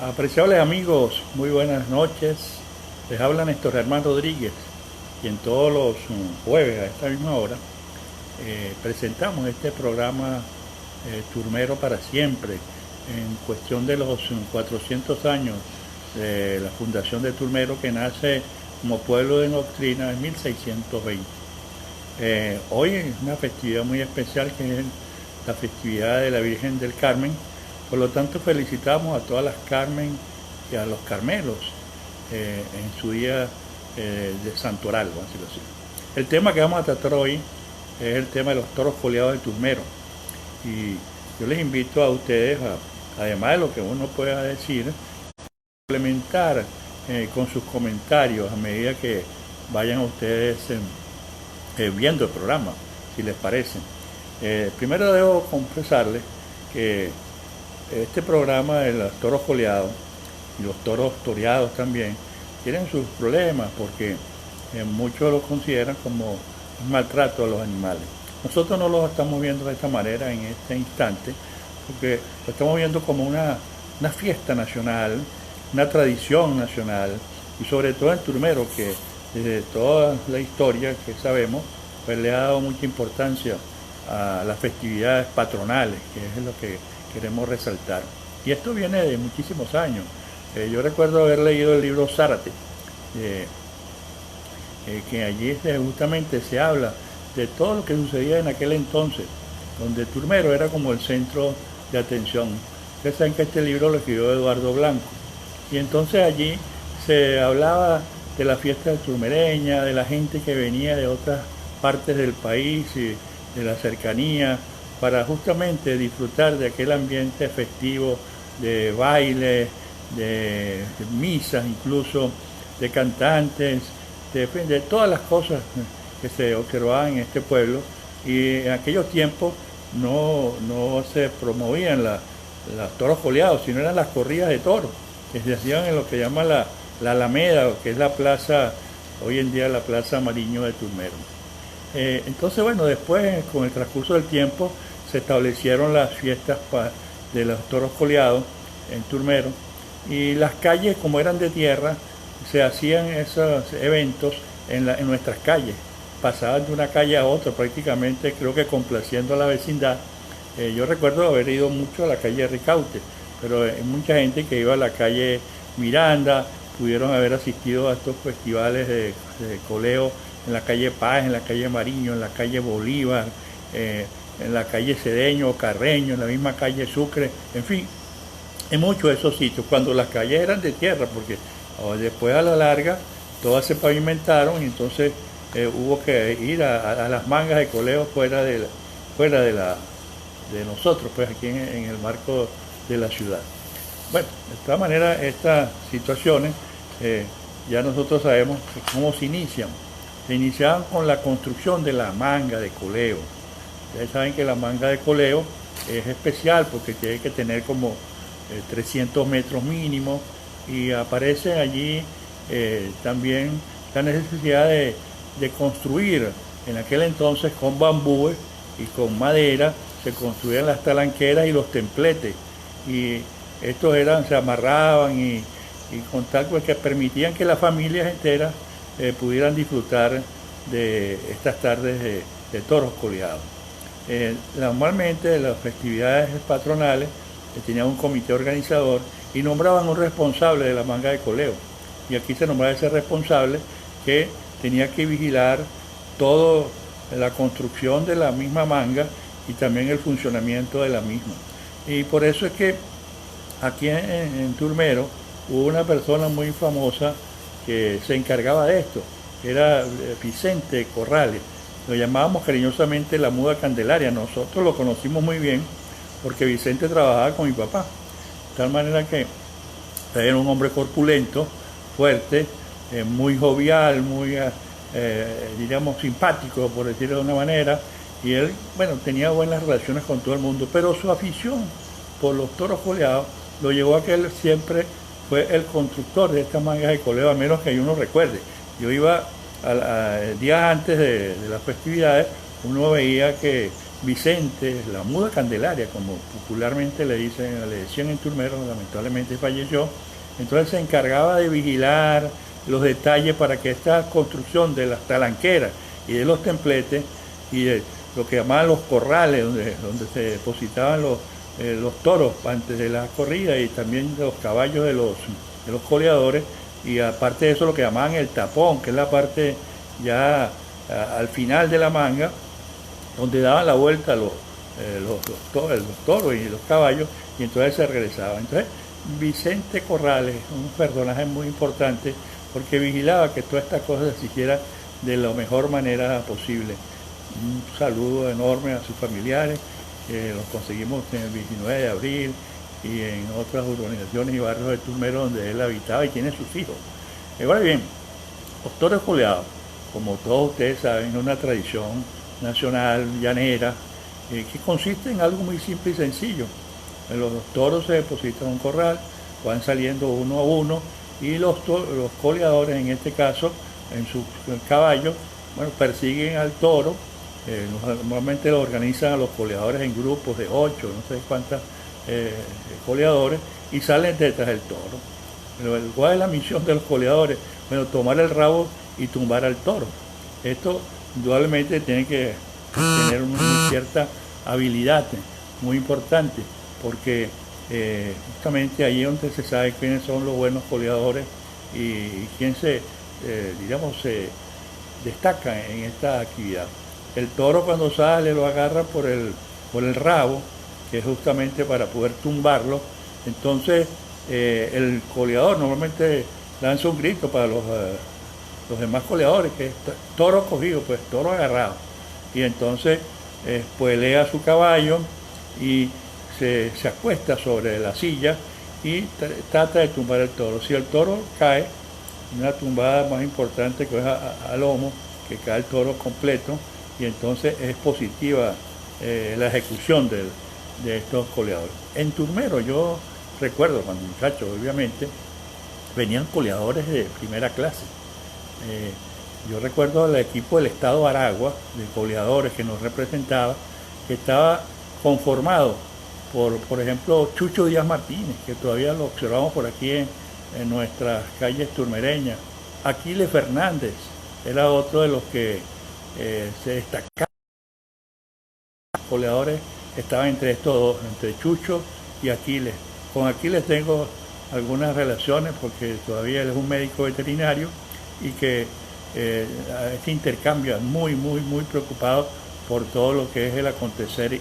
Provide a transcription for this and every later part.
Apreciables amigos, muy buenas noches. Les habla Néstor Germán Rodríguez y en todos los jueves a esta misma hora presentamos este programa Turmero para Siempre en cuestión de los 400 años de la fundación de Turmero, que nace como pueblo de doctrina en 1620. Hoy es una festividad muy especial, que es la festividad de la Virgen del Carmen. Por lo tanto, felicitamos a todas las Carmen y a los Carmelos en su día de santoral, vamos a decirlo así. El tema que vamos a tratar hoy es el tema de los toros coleados de Turmero. Y yo les invito a ustedes, además de lo que uno pueda decir, complementar con sus comentarios a medida que vayan ustedes viendo el programa, si les parece. Primero debo confesarles que este programa de los toros coleados y los toros toreados también tienen sus problemas, porque muchos lo consideran como un maltrato a los animales. Nosotros no lo estamos viendo de esta manera en este instante, porque lo estamos viendo como una fiesta nacional, una tradición nacional, y sobre todo en Turmero, que desde toda la historia que sabemos, pues le ha dado mucha importancia a las festividades patronales, que es lo que queremos resaltar. Y esto viene de muchísimos años. Yo recuerdo haber leído el libro Zárate, que allí justamente se habla de todo lo que sucedía en aquel entonces, donde Turmero era como el centro de atención. Ustedes saben que este libro lo escribió Eduardo Blanco, y entonces allí se hablaba de la fiesta turmereña, de la gente que venía de otras partes del país y de la cercanía, para justamente disfrutar de aquel ambiente festivo, de baile, de misas incluso, de cantantes, de todas las cosas que se observaban en este pueblo. Y en aquellos tiempos no se promovían los toros coleados, sino eran las corridas de toros, que se hacían en lo que llama la Alameda, que es la plaza, hoy en día la Plaza Mariño de Turmero. Entonces, bueno, después, con el transcurso del tiempo, se establecieron las fiestas de los toros coleados en Turmero, y las calles, como eran de tierra, se hacían esos eventos en nuestras calles. Pasaban de una calle a otra prácticamente, creo que complaciendo a la vecindad. Yo recuerdo haber ido mucho a la calle Ricaute, pero hay mucha gente que iba a la calle Miranda, pudieron haber asistido a estos festivales de coleo en la calle Paz, en la calle Mariño, en la calle Bolívar, en la calle Cedeño, Carreño, en la misma calle Sucre, en fin, en muchos de esos sitios, cuando las calles eran de tierra, porque después a la larga todas se pavimentaron, y entonces hubo que ir a las mangas de coleo fuera de nosotros, pues aquí en el marco de la ciudad. Bueno, de todas maneras, estas situaciones ya nosotros sabemos cómo se inician. Se iniciaban con la construcción de la manga de coleo. Ustedes saben que la manga de coleo es especial porque tiene que tener como 300 metros mínimo, y aparece allí también la necesidad de construir en aquel entonces con bambúes y con madera. Se construían las talanqueras y los templetes, y estos se amarraban y con tal pues que permitían que las familias enteras pudieran disfrutar de estas tardes de toros coleados. Normalmente las festividades patronales tenían un comité organizador y nombraban un responsable de la manga de coleo, y aquí se nombraba ese responsable, que tenía que vigilar toda la construcción de la misma manga y también el funcionamiento de la misma. Y por eso es que aquí en Turmero hubo una persona muy famosa que se encargaba de esto, era Vicente Corrales. Lo llamábamos cariñosamente la Muda Candelaria. Nosotros lo conocimos muy bien porque Vicente trabajaba con mi papá, de tal manera que era un hombre corpulento, fuerte, muy jovial, muy, diríamos, simpático, por decirlo de una manera, y él, bueno, tenía buenas relaciones con todo el mundo, pero su afición por los toros coleados lo llevó a que él siempre fue el constructor de estas mangas de coleo, a menos que uno recuerde. Yo iba días antes de las festividades, uno veía que Vicente, la muda Candelaria, como popularmente le decían en Turmero, lamentablemente falleció. Entonces se encargaba de vigilar los detalles para que esta construcción de las talanqueras y de los templetes y de lo que llamaban los corrales, donde se depositaban los toros antes de la corrida y también los caballos de los coleadores, y aparte de eso lo que llamaban el tapón, que es la parte ya al final de la manga, donde daban la vuelta los toros y los caballos, y entonces se regresaba. Entonces Vicente Corrales, un personaje muy importante, porque vigilaba que todas estas cosas se hicieran de la mejor manera posible. Un saludo enorme a sus familiares, los conseguimos en el 29 de abril y en otras urbanizaciones y barrios de Turmero donde él habitaba y tiene sus hijos. Ahora bien, los toros coleados, como todos ustedes saben, es una tradición nacional, llanera, que consiste en algo muy simple y sencillo. Los toros se depositan en un corral, van saliendo uno a uno, y los coleadores, en este caso, en sus caballos, bueno, persiguen al toro. Normalmente lo organizan a los coleadores en grupos de 8, no sé cuántas coleadores, y salen detrás del toro. Pero ¿cuál es la misión de los coleadores? Bueno, tomar el rabo y tumbar al toro. Esto indudablemente tiene que tener una cierta habilidad muy importante, porque justamente ahí es donde se sabe quiénes son los buenos coleadores y quién se destaca en esta actividad. El toro cuando sale lo agarra por el rabo, que es justamente para poder tumbarlo. Entonces el coleador normalmente lanza un grito para los demás coleadores, que es toro cogido, pues toro agarrado. Y entonces pelea su caballo y se acuesta sobre la silla y trata de tumbar el toro. Si el toro cae, una tumbada más importante que es al lomo, que cae el toro completo, y entonces es positiva la ejecución de estos coleadores. En Turmero yo recuerdo cuando muchachos, obviamente, venían coleadores de primera clase. Yo recuerdo el equipo del Estado Aragua, de coleadores que nos representaba, que estaba conformado por ejemplo, Chucho Díaz Martínez, que todavía lo observamos por aquí en nuestras calles turmereñas. Aquiles Fernández era otro de los que se destacaban. Los coleadores estaban entre estos dos, entre Chucho y Aquiles. Con Aquiles tengo algunas relaciones porque todavía él es un médico veterinario y que este intercambio muy preocupado por todo lo que es el acontecer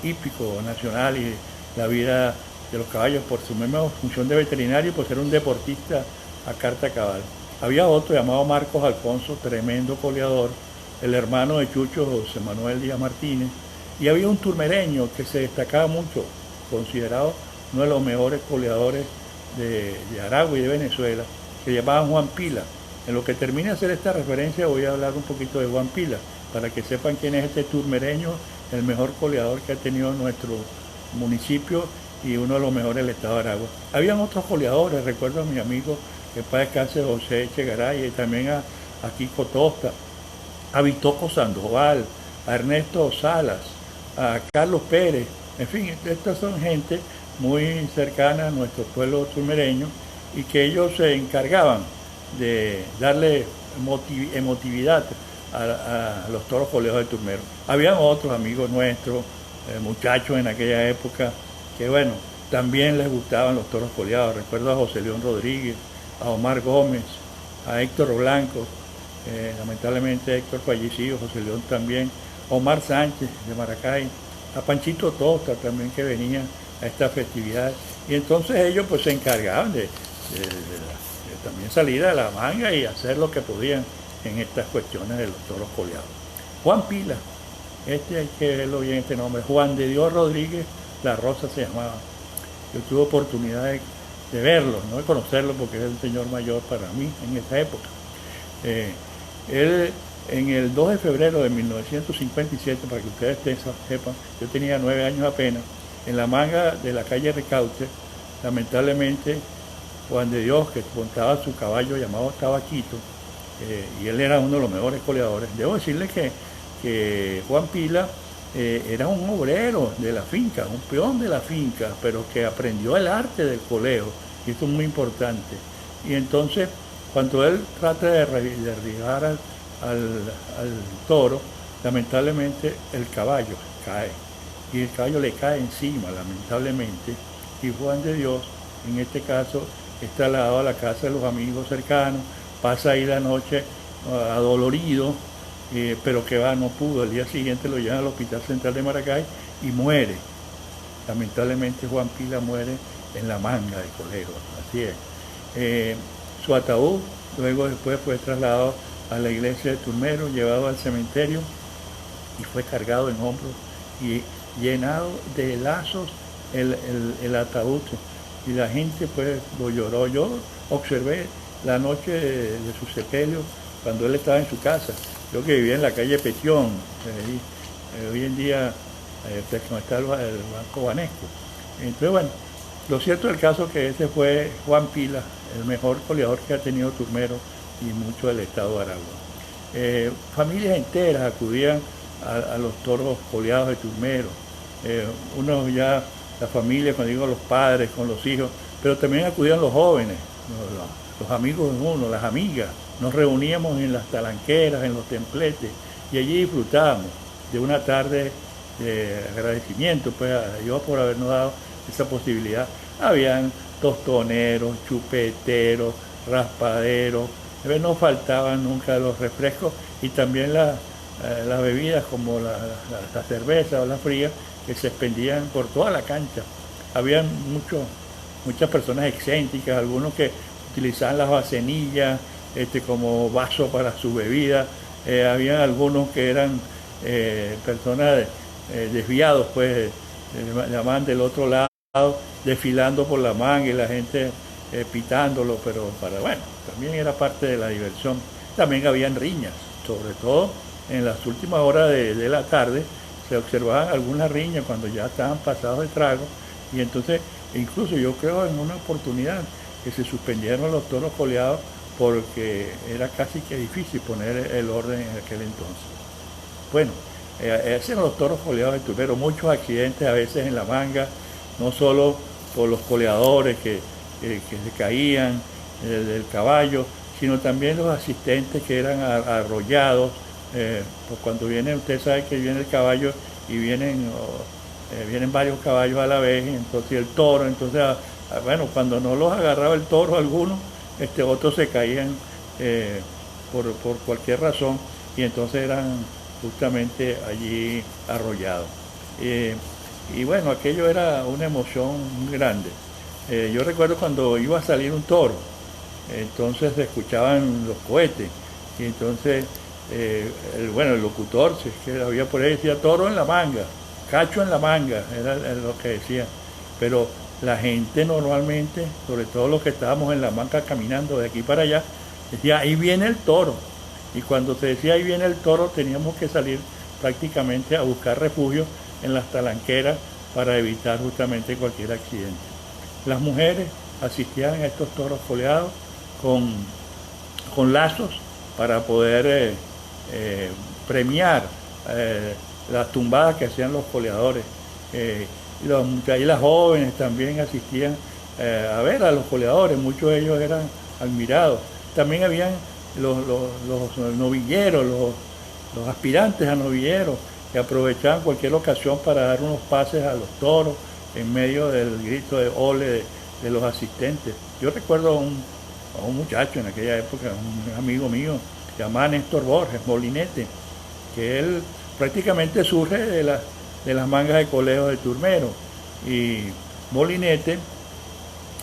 hípico nacional y la vida de los caballos por su misma función de veterinario y por ser un deportista a carta cabal. Había otro llamado Marcos Alfonso, tremendo coleador, el hermano de Chucho, José Manuel Díaz Martínez, y había un turmereño que se destacaba mucho, considerado uno de los mejores coleadores de Aragua y de Venezuela, que llamaban Juan Pila. En lo que termine de hacer esta referencia voy a hablar un poquito de Juan Pila, para que sepan quién es este turmereño, el mejor coleador que ha tenido nuestro municipio y uno de los mejores del estado de Aragua. Habían otros coleadores, recuerdo a mi amigo, que para descanse, José Echegaray, y también a Kiko Tosta, a Vitoco Sandoval, a Ernesto Salas, a Carlos Pérez, en fin, estas son gente muy cercana a nuestro pueblo turmereño y que ellos se encargaban de darle emotividad a los toros coleos de Turmero. Habían otros amigos nuestros, muchachos en aquella época, que bueno, también les gustaban los toros coleados. Recuerdo a José León Rodríguez, a Omar Gómez, a Héctor Blanco, lamentablemente Héctor fallecido, José León también, Omar Sánchez de Maracay, a Panchito Tosta también, que venía a esta festividad. Y entonces ellos pues se encargaban de también salir a la manga y hacer lo que podían en estas cuestiones de los toros coleados. Juan Pila, este hay que verlo bien, este nombre, Juan de Dios Rodríguez La Rosa se llamaba. Yo tuve oportunidad de verlo, no de conocerlo porque es el señor mayor para mí en esa época. Él en el 2 de febrero de 1957, para que ustedes sepan, yo tenía 9 años apenas, en la manga de la calle Ricaute, lamentablemente Juan de Dios, que montaba su caballo llamado Tabaquito, y él era uno de los mejores coleadores. Debo decirle que Juan Pila era un obrero de la finca, un peón de la finca, pero que aprendió el arte del coleo, y esto es muy importante. Y entonces, cuando él trata de derribar al toro, lamentablemente el caballo cae, y el caballo le cae encima, lamentablemente, y Juan de Dios, en este caso, es trasladado a la casa de los amigos cercanos, pasa ahí la noche adolorido, pero que va, no pudo. Al día siguiente lo llevan al Hospital Central de Maracay y muere. Lamentablemente Juan Pila muere en la manga de Colegio, así es. Su ataúd luego después fue trasladado a la iglesia de Turmero, llevado al cementerio y fue cargado en hombros y llenado de lazos el ataúd, y la gente pues lo lloró. Yo observé la noche de su sepelio cuando él estaba en su casa. Yo que vivía en la calle Petión, hoy en día no está el Banco Banesco. Entonces, bueno, lo cierto del caso es que ese fue Juan Pila, el mejor coleador que ha tenido Turmero y mucho del estado de Aragua. Familias enteras acudían a los toros coleados de Turmero. Unos ya, la familia, cuando digo los padres, con los hijos, pero también acudían los jóvenes, los amigos de uno, las amigas. Nos reuníamos en las talanqueras, en los templetes, y allí disfrutábamos de una tarde de agradecimiento pues a Dios por habernos dado esa posibilidad. Habían tostoneros, chupeteros, raspaderos, no faltaban nunca los refrescos y también las bebidas como la cerveza o la fría que se expendían por toda la cancha. Habían muchas personas excéntricas, algunos que utilizaban las vasenillas como vaso para su bebida. Habían algunos que eran personas desviados, pues llamaban del otro lado, desfilando por la manga y la gente pitándolo, pero bueno, también era parte de la diversión. También habían riñas, sobre todo en las últimas horas de la tarde se observaban algunas riñas cuando ya estaban pasados de trago, y entonces incluso yo creo en una oportunidad que se suspendieron los toros coleados porque era casi que difícil poner el orden en aquel entonces. Bueno, esos eran los toros coleados de Turmero, muchos accidentes a veces en la manga, no solo por los coleadores que se caían del caballo, sino también los asistentes que eran arrollados, pues cuando viene, usted sabe que viene el caballo y vienen varios caballos a la vez, entonces el toro, entonces, bueno, cuando no los agarraba el toro algunos, otros se caían por cualquier razón, y entonces eran justamente allí arrollados. Y bueno, aquello era una emoción muy grande. Yo recuerdo cuando iba a salir un toro, entonces se escuchaban los cohetes, y entonces el locutor, si es que había por ahí, decía toro en la manga, cacho en la manga, era lo que decía. Pero la gente normalmente, sobre todo los que estábamos en la manga caminando de aquí para allá, decía ahí viene el toro. Y cuando se decía ahí viene el toro, teníamos que salir prácticamente a buscar refugio en las talanqueras para evitar justamente cualquier accidente. Las mujeres asistían a estos toros coleados con lazos para poder premiar las tumbadas que hacían los coleadores. Y las jóvenes también asistían a ver a los coleadores, muchos de ellos eran admirados. También habían los novilleros, los aspirantes a novilleros, que aprovechaban cualquier ocasión para dar unos pases a los toros en medio del grito de ole de los asistentes. Yo recuerdo a un muchacho en aquella época, un amigo mío, llamado Néstor Borges, Molinete, que él prácticamente surge de las mangas de colegio de Turmero. Y Molinete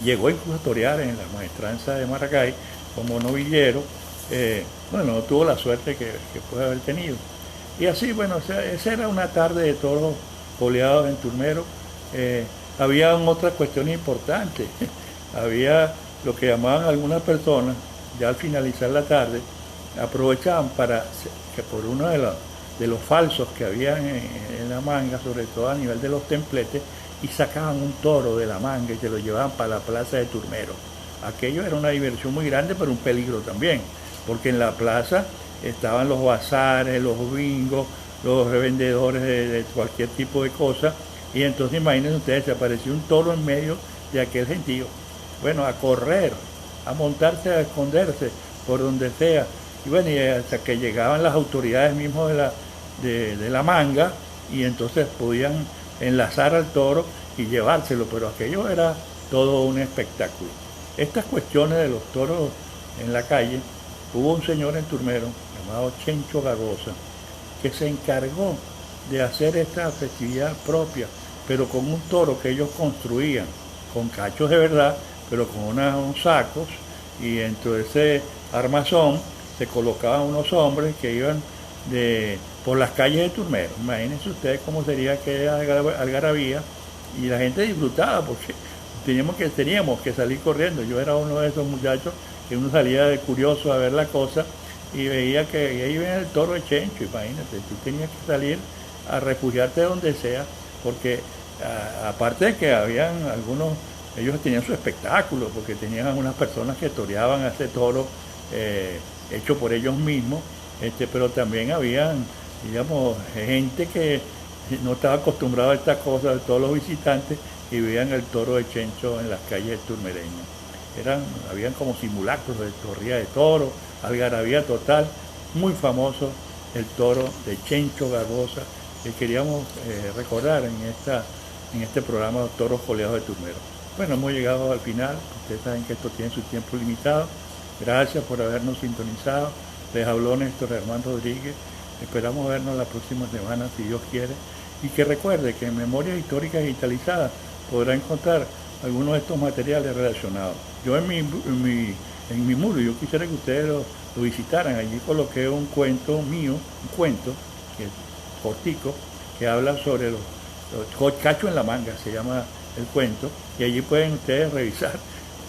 llegó incluso a torear en la maestranza de Maracay como novillero. Bueno, no tuvo la suerte que puede haber tenido. Y así, bueno, esa era una tarde de toros coleados en Turmero. Había otra cuestión importante. Había lo que llamaban algunas personas, ya al finalizar la tarde, aprovechaban para que por uno de los falsos que había en la manga, sobre todo a nivel de los templetes, y sacaban un toro de la manga y se lo llevaban para la plaza de Turmero. Aquello era una diversión muy grande, pero un peligro también, porque en la plaza estaban los bazares, los bingos, los revendedores de cualquier tipo de cosa. Y entonces imagínense ustedes, se apareció un toro en medio de aquel gentío. Bueno, a correr, a montarse, a esconderse por donde sea. Y bueno, y hasta que llegaban las autoridades mismos de la manga, y entonces podían enlazar al toro y llevárselo, pero aquello era todo un espectáculo. Estas cuestiones de los toros en la calle, hubo un señor en Turmero llamado Chencho Gagosa, que se encargó de hacer esta festividad propia, pero con un toro que ellos construían, con cachos de verdad, pero con unos sacos, y dentro de ese armazón se colocaban unos hombres que iban por las calles de Turmero. Imagínense ustedes cómo sería aquella algarabía, y la gente disfrutaba porque teníamos que salir corriendo. Yo era uno de esos muchachos que uno salía de curioso a ver la cosa y veía que ahí venía el toro de Chencho. Imagínate, tú tenías que salir a refugiarte donde sea, porque aparte de que habían algunos, ellos tenían su espectáculo, porque tenían algunas personas que toreaban a ese toro hecho por ellos mismos, pero también habían, digamos, gente que no estaba acostumbrada a estas cosas, todos los visitantes, y veían el toro de Chencho en las calles turmereñas. Habían como simulacros de corrida de toro, algarabía total, muy famoso el toro de Chencho Gagosa, que queríamos recordar en este programa Toros Coleados de Turmero. Bueno, hemos llegado al final, ustedes saben que esto tiene su tiempo limitado. Gracias por habernos sintonizado. Les habló Néstor Germán Rodríguez. Esperamos vernos la próxima semana, si Dios quiere. Y que recuerde que en Memorias Históricas Digitalizadas podrá encontrar algunos de estos materiales relacionados. Yo en mi muro, yo quisiera que ustedes lo visitaran. Allí coloqué un cuento mío, un cuento que es cortico, que habla sobre los cachos en la manga, se llama el cuento, y allí pueden ustedes revisar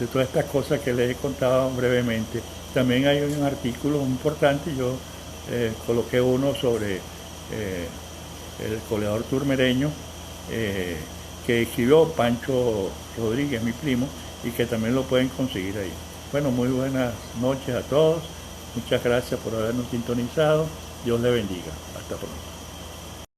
de todas estas cosas que les he contado brevemente. También hay un artículo importante, yo coloqué uno sobre el coleador turmereño, que escribió Pancho Rodríguez, mi primo, y que también lo pueden conseguir ahí. Bueno, muy buenas noches a todos, muchas gracias por habernos sintonizado, Dios les bendiga, hasta pronto.